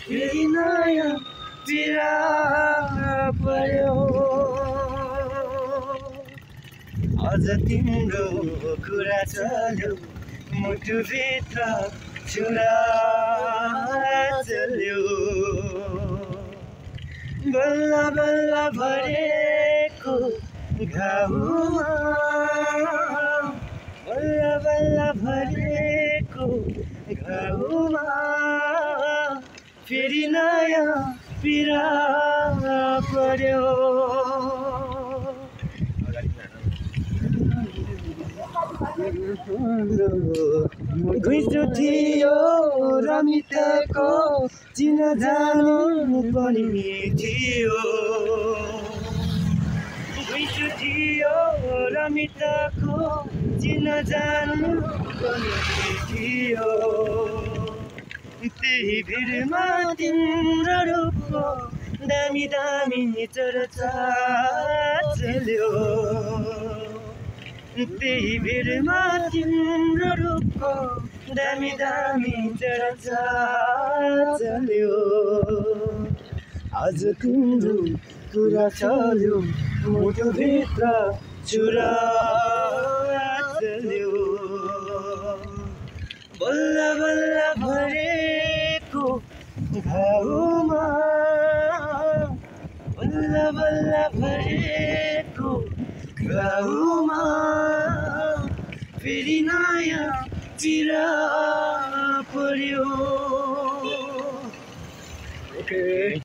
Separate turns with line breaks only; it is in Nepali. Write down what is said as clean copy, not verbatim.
फेरि नयाँ पीडा पर्यो। अझ तिम्रो कुरा चल्यो मुटुभित्र छुरा चल्यो। बल्ल बल्ल भरेको घाउमा बल्ल बल्ल भरेको घाउमा फेरि नयाँ पीडा पर्यो। घुइँचो थियो रमिताको चिन जानु पनि थियो। घुइँचो थियो रमिताको चिन जानु पनि थियो। त्यही भिडमा तिम्रो रूपको दामी दामी चर्चा चल्यो। त्यही भिडमा तिम्रो रूपको दामी दामी चर्चा चल्यो। आज तिम्रो कुरा चल्यो मुटुभित्र छुरा चल्यो। बल्ल बल्ल भरेको घाउमा बल्ल बल्ल भरेको घाउमा फेरि नयाँ पीडा पर्यो।